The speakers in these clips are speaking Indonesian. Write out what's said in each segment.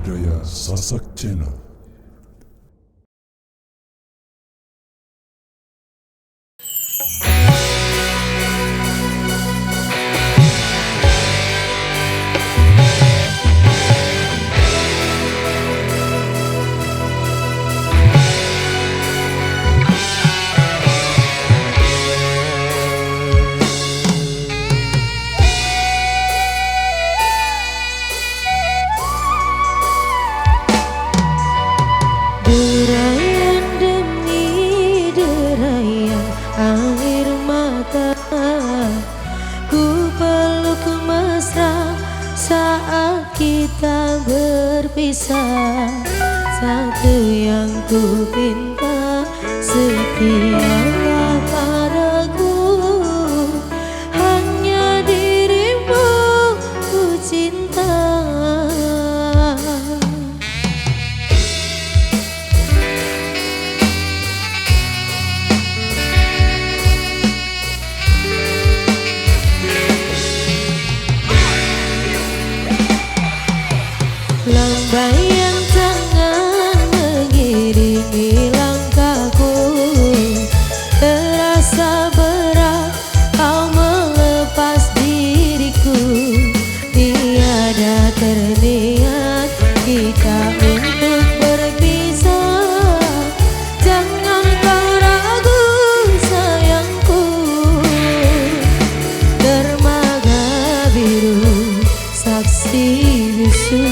Budaya Sasak Channel. Derayan demi derayan air mata, ku peluk mesra saat kita berpisah. Satu yang ku pinta, setialah padaku, hanya dirimu ku cinta. Lambaian tangan mengiringi langkahku, terasa berat kau melepas diriku. Tiada terniat kita untuk berpisah, jangan kau ragu sayangku. Dermaga biru saksi bisu,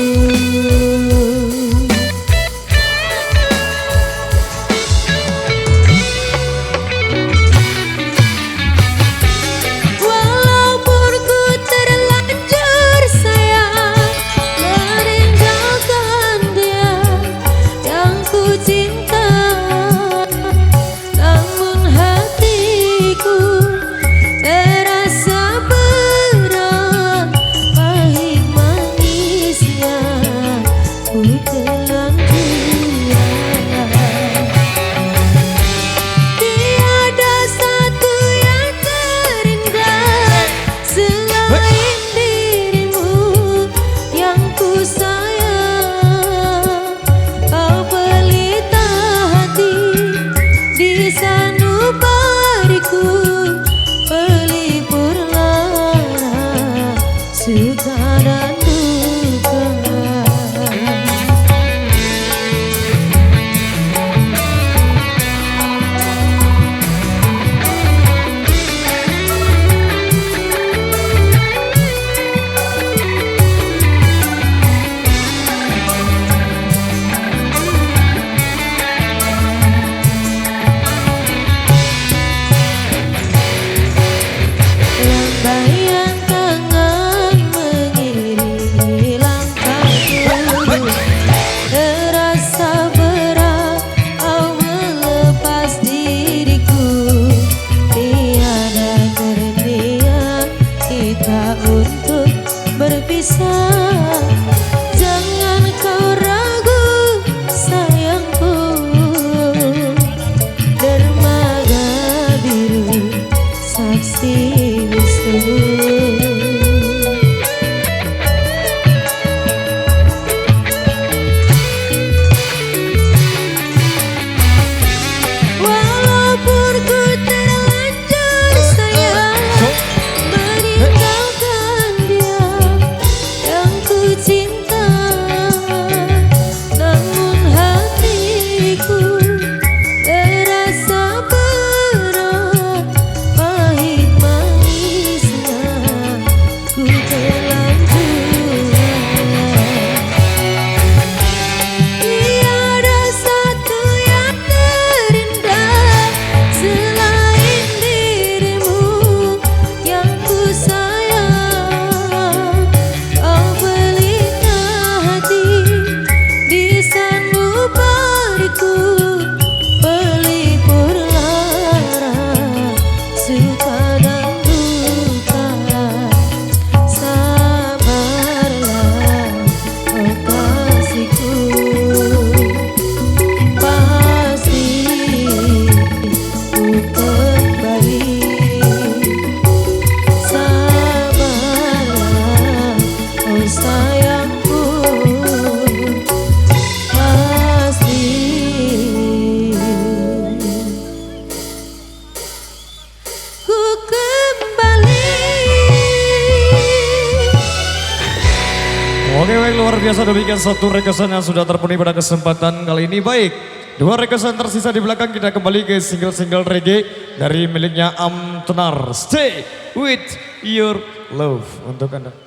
suka dan duka. Lambaian tangan mengiringi langkahku, terasa berat kau melepas diriku. Tiada terniat kita untuk berpisah, jangan kau ragu sayangku. Dermaga biru saksi bisu, walaupun ku terlanjur sayang meninggalkan dia yang ku cinta. Oke baik, luar biasa demikian satu requestan yang sudah terpenuhi pada kesempatan kali ini. Baik, dua requestan tersisa di belakang, kita kembali ke single-single reggae dari miliknya Am Tenar. Stay with your love untuk Anda.